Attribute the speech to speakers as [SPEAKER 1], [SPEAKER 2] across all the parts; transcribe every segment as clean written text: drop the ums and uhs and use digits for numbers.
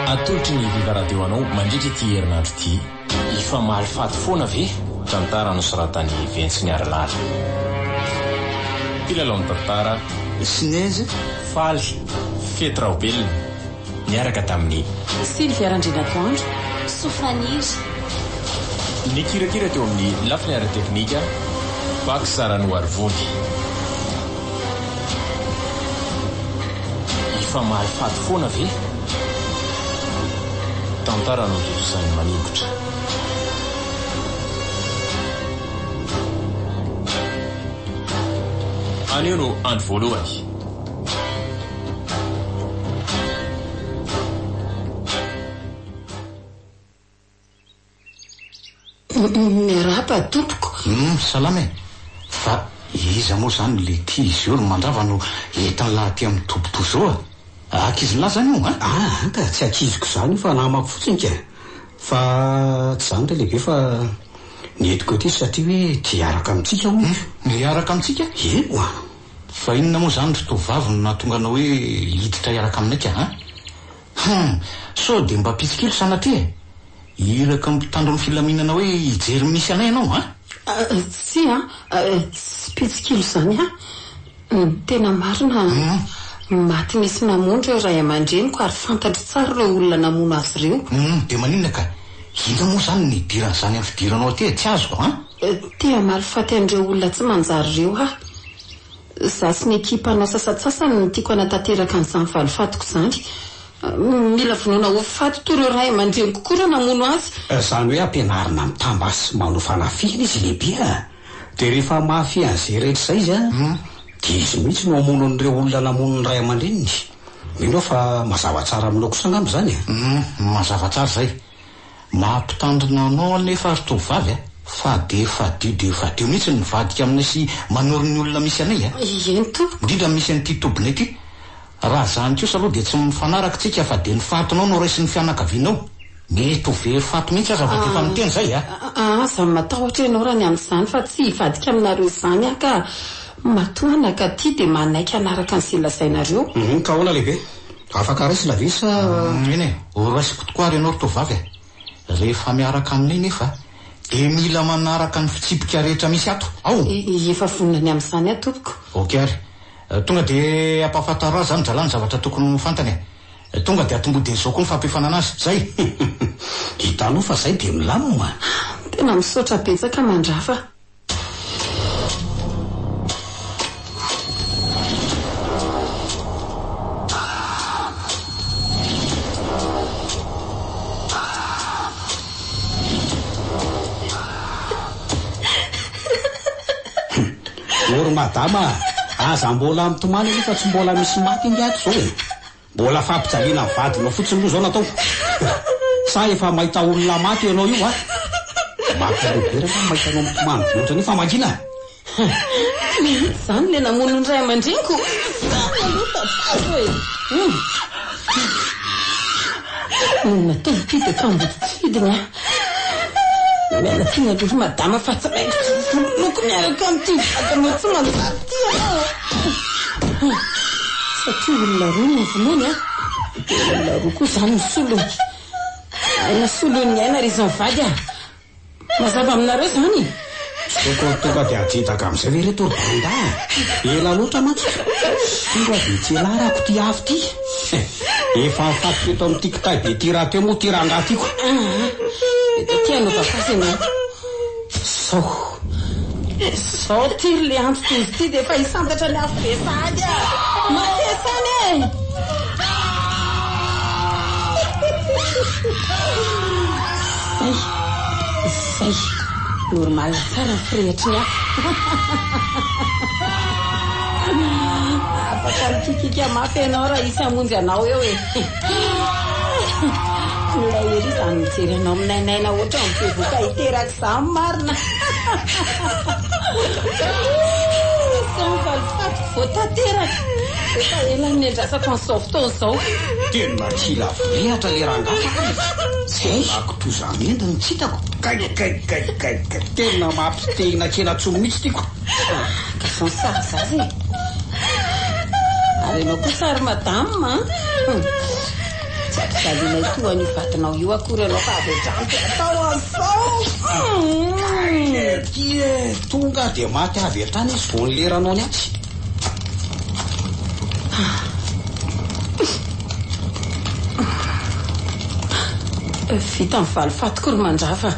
[SPEAKER 1] atolotry ny vivaradio anao mandritra ty herinandro ty ifa mahalifaty foana ve tantara nosoratany Ventsy ny Aralala. Mpilalao ny tantara
[SPEAKER 2] Sineze
[SPEAKER 1] Faly Fetraobelona niaraka tamin'ny
[SPEAKER 3] Sylvia Randrinatoandro
[SPEAKER 4] Sofraniry
[SPEAKER 1] ny kirakira teo amin'ny lafiny ara-teknika Bak Sarano Arvony. Ifa mahalifaty foana ve tantara no zosany manimbotra. Anio no andro voalohany.
[SPEAKER 3] Miarahaba tompoko.
[SPEAKER 2] Salama e. Fa iza moa zany le ty izy io no mandrava no entany lahaty amin'ny tompo zao a. Akizin'la zany io a?
[SPEAKER 5] Ka tsy akiziko zany fa namako fotsiny ka. Fa tsy zany lehibe fa nietiko ety satria hoe ty araka amintsika o.
[SPEAKER 2] Miaraka amintsika?
[SPEAKER 5] Eo a.
[SPEAKER 2] Fa inona moa zany tovavy no nahatonga anao hoe hiditra iaraka aminay ka ha? So de mba pitsikilo sanatria iraka mitandro ny filaminana hoe hijery misy anay anao ha?
[SPEAKER 3] Tsy tsy pitsikilo zany tena marina. Maty misy namonjy eo ray aman-dreniko ary fantatro tsara ireo olona namono azy ireo.
[SPEAKER 2] De maninona ka? Ina moa zany ny dirany zany amin'ny fidiranao aty tsy azoko ha?
[SPEAKER 3] Tea malifaty an'ireo olona tsy manjary ireo za sy ny ekipanao sasatsasany no tiako anatanteraka an'izany valifatiko zany. Mila vonoina ho faty toy ireo ray aman-dreniko koa raha namono azy.
[SPEAKER 5] Zany hoe ampianarina mitambasy manao fanafina izy lehibe de rehefa mafy an'izay rehetra zay izy de izy mihitsy no amono an'ireo olona namono ny ray aman-dreniny. Mino fa mazava tsara aminao kosa angamba zany
[SPEAKER 2] mazava tsara zay. Mampitandrina anao anefa tovavy fa de fadio mihitsy ny vadika aminay sy manoro ny olona misy anay
[SPEAKER 3] Eny tompoko.
[SPEAKER 2] Indrindra misy an'ity tombonay ty. Raha zany kosa aloha de tsy mifanaraka tsika fa de ny fatonao no raisy ny fianakavianao. Mety ho very fato mihitsy aza vao efa miteny zay
[SPEAKER 3] za matahotra ianao raha ny amin'izany fa tsy vadika aminareo izany ka matoana ka ty de manaiky anaraka an'izay lazainareo.
[SPEAKER 5] Ka hoana lehibe? Afaka raisy lavisa.
[SPEAKER 2] Eny raisiko tokoa ary ianao tovavy rehefa miaraka aminay nefa de mila manaraka ny fitsipika rehetra misy ato ao.
[SPEAKER 3] Efa vonona ny amin'izany tompoko.
[SPEAKER 2] Ok ary tonga de ampafataro azy zany jalany zavatra tokony fantany tonga de atombody zao koa ny fampifanana azy zay.
[SPEAKER 5] Hitanao fa zay de milamina.
[SPEAKER 3] Tena misaotra betsaka mandrafa.
[SPEAKER 5] Oro madama, aza mbola mitomany fa tsy mbola misy maty ingato zao Mbola fampijaliana vadinao fotsiny aloha zao natao. Sa efa mahita olona maty ianao io Mampilobera fa mahita anao mitomany loatra nefa mangina.
[SPEAKER 3] Zany le namono ny ray aman-dreniko. Natao ty de kamboty tsy fidiny miala tina aloha madama fa tsy maintsy loko miaraka amin'ity vatanao tsy manjary ty ianao. Satria olona roa ny vonoany olona roa koa zany ny solony. Aina solon'ny aina ry izany vady mazava aminareo zany.
[SPEAKER 5] Tonga de ajitaka amin'izay ve reto banda ela loatra mantsy. Tonga de tsy elarako ty avy ty. Efa mifaty teto amin'ny tikitay be ty raha teo moa ty raha angatiko.
[SPEAKER 3] Eto ty anao vafasina. Sao tiry le andro toy izy ty de efa hisantatra ny afo be sady matesany Zay normal tsara ny firehetry ny afaka mikikika mafy ianao raha isy hamonjy anao eo Olona ery zany mijery anao aminainaina ohatra mipevoka hiteraka izany marina. Samy valifatiko voatanteraka. Efa ela ny andrasako an'izao fotoana izao.
[SPEAKER 5] Tena matsila velatra le rangafa. Zay ako tozany endiny tsy hitako. Kay. Tena mampitehina kela tsomo mihitsy tiako.
[SPEAKER 3] Ka sansara zazy. Ary ianao koa sary madama. Salinay tonga ny vatinao io akory anao fa avy trano atao azao.
[SPEAKER 5] Ty tonga dia maty avy hatrany izy vao nileranao ny atsy.
[SPEAKER 3] Vita mivaly fatiko ry mandrava.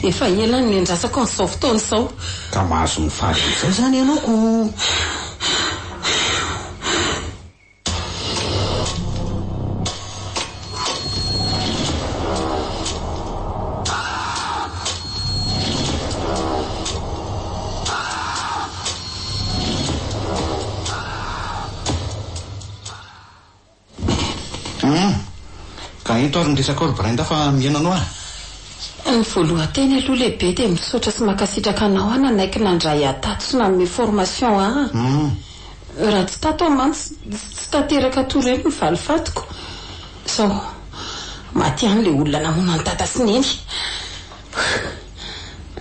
[SPEAKER 3] Efa ela ny andrasako an'izao fotoana izao.
[SPEAKER 5] Ka mahazo mifaly izay zany ianao ko.
[SPEAKER 2] Ka ito ary ndresaka ry Brenda fa mienanao a.
[SPEAKER 3] Ny voalohanteny aloha lehibe dia misaotra sy makasitraka anao a nanaiky nandray atato sy nanome formation a. Raha tsy tato mantsy tsy tanteraka toreny ny valifatiko. Sao maty any le olona namona ny tata sy neny.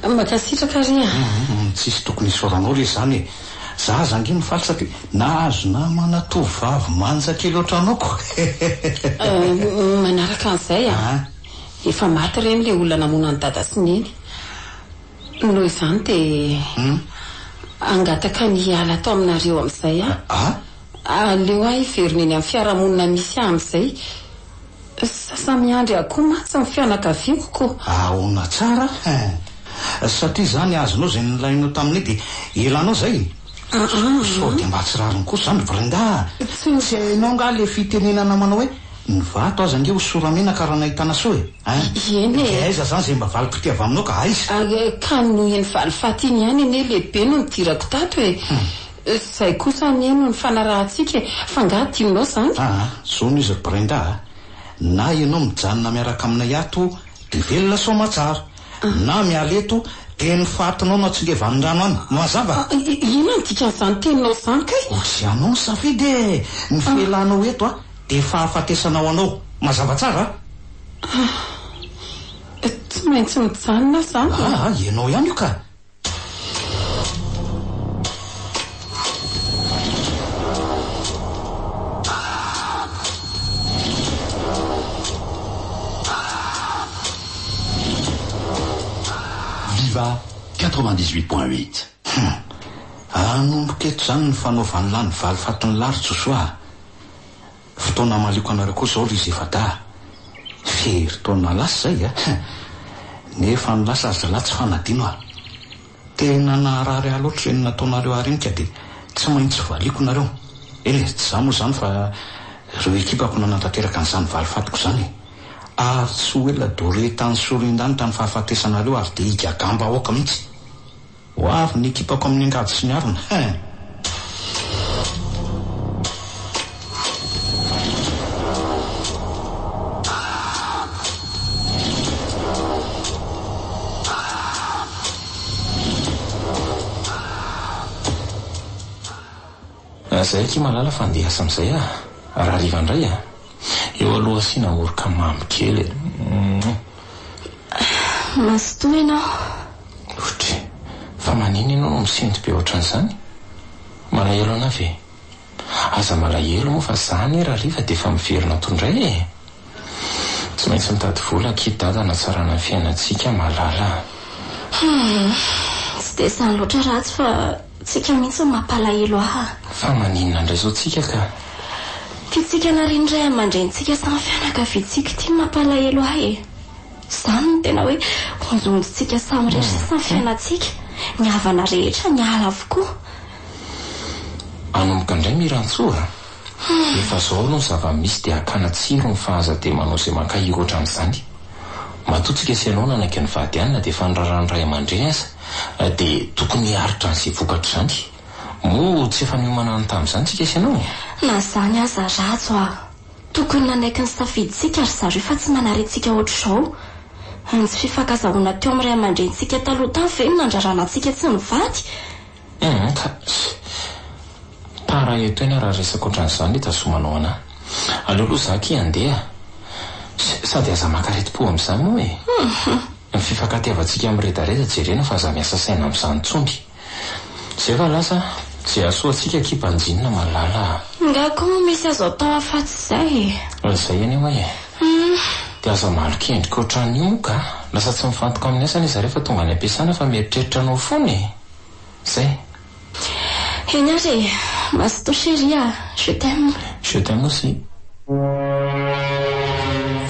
[SPEAKER 3] Makasitraka ry a.
[SPEAKER 2] Tsisy tokony isoranao le zany. Za zangy mifalisaky nahazo namana tovavy manjaka loatra anao.
[SPEAKER 3] Manaraka an'izay a. Efa maty reny le olona namona ny dada sy neny. Noho izany dia angataka ny ala atao aminareo amin'izay a. Aleo ahy hiverina eny amin'ny fiarahamonina misy amin'izay. Sasa miandry akoho matsy ny fianakaviako ko.
[SPEAKER 2] Ahona tsara. Satria zany azonao izay nilainao taminay dia elanao zay. So dia mba tsy rariny kosa zany Brenda. Tsy hainao nga le fitenenana manao hoe ny vato aza nge ho soramenaka raha nahitana soa
[SPEAKER 3] eny e.
[SPEAKER 2] Aiza zany izay mba valim-pitiava aminao ka aiza.
[SPEAKER 3] Ka noho eny valifaty iny ihany eny lehibe no nidirako tato e. Zay kosa mieno ny fanarahantsika fa nga tianao zany.
[SPEAKER 2] Zao no izy Brenda. Na ianao mijanona miaraka aminay ato dia velona soma tsara. Na mialeto dia ny fatinao na tsy leva an-drano any mazava.
[SPEAKER 3] Ina ny dikan'izany teninao zany kay.
[SPEAKER 2] Tsy anao ny safidy e. Ny felanao eto dia fahafatesanao anao mazava tsara.
[SPEAKER 3] Tsy maintsy mijanona zany.
[SPEAKER 2] Ianao ihany io ka.
[SPEAKER 4] Viva 98.8.
[SPEAKER 2] Anomboka eto zany ny fanaovany lahy ny valifatony laritso soa. Fotoana maliko anareo koa zao izy efa da fery-taona lasa zay nefa ny lasa aza lahy tsy fanadino a. Tena naharary loatra reny nataonareo arenika dia tsy maintsy valiko nareo. Eny tsy za moa zany fa reo ekipako nanantanteraka an'izany valifatiko zany. Ary tsy ho ela doretany sorin-danitra ny fahafatesanareo ary dia igagamba aoka mihitsy. Ho avy ny ekipako amin'ny angady sy ny arona.
[SPEAKER 1] Zay ky malala fandehasa amin'izay raha riva indray eo aloha asiana oroka mamy kely.
[SPEAKER 6] Mazotoa ianao.
[SPEAKER 1] Otry fa manino ianao no misinto be ohatran'izany? Malahelo ana ve? Aza malahelo moa fa zany raha riva dia efa miverina tondray e. Tsy maintsy mitady vola kidada natsarana ny fiainantsika malala.
[SPEAKER 6] Tsy dia izany loatra ratsy fa tsika mihitsy mampalahelo aha.
[SPEAKER 1] Fa maninona indray zao tsika ka?
[SPEAKER 6] Tiantsika narindray amandrentsika samy fianakaviantsika tia mampalahelo ahy e. Izany no tena hoe onjonjontsika samy rehetra samy fiainantsika. Ny havana rehetra ny ala avokoa.
[SPEAKER 1] Anomboka indray mirantsoa. Efa zao aloha ny zava-misy dia hakana tsiro ny fahazatemanao izay mankahiro ohatran'izany. Matotsika sy ianao nanaiky ny vady ihany na dia efa nirarany ray aman-dreny aza dia tokony hiaritra an'izay vokatra izany. Moa tsy efa niomana ny tamin'izany tsika sy ianao.
[SPEAKER 6] Na zany aza ratso tokony nanaiky ny safiditsika ary zareo fa tsy manarentsika ohatr'izao. Tsy fifankazahoana teo amin'ny ray aman-drentsika taloha tany ve ny nandrarana antsika tsy nivady.
[SPEAKER 1] Para eto eny raha resaka ohatran'izany tazomanao anahy. Aleoloha zaky handeha sady aza makareti-po amin'izany moa e. Ny fifankatiavantsika amin'ny redareda jerena fa aza miasa saina amin'izany tsony. Zay fa lasa Tsy asoantsika kipandinina malala.
[SPEAKER 6] Ngako misy azo atao afatsy izay.
[SPEAKER 1] Izay eny hoe dia aza malokendrika ohatran'io moka lasa tsy mifantoka amin'ny asany izy rehefa tonga any am-piasana fa mieritreritra anao foana e. Zay.
[SPEAKER 6] Eny ary, masto chérie, je t'aime.
[SPEAKER 1] Je t'aime aussi.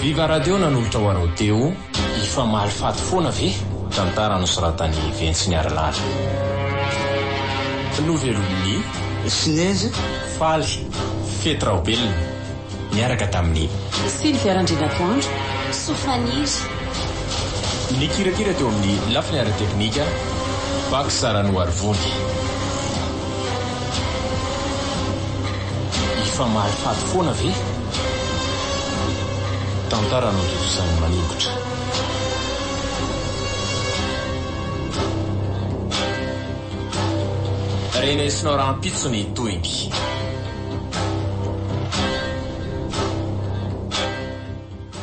[SPEAKER 1] Viva Radio nanolotra ho anao teo ifamaly faty foana ve tantara nosoratany Vincent Arlala. Novelomny
[SPEAKER 2] Sinèse
[SPEAKER 1] faly fety raobelona miaraka tamin'ny
[SPEAKER 3] Sylvia Randrinatoandro
[SPEAKER 6] Sofaniry.
[SPEAKER 1] ny kirakira teo amin'ny lafiny ara-teknika Bak Sarano Arvony. Ifamaly faty foana ve tantara nototosan'ny manikotra. Reny sinao rahampitso ny toingy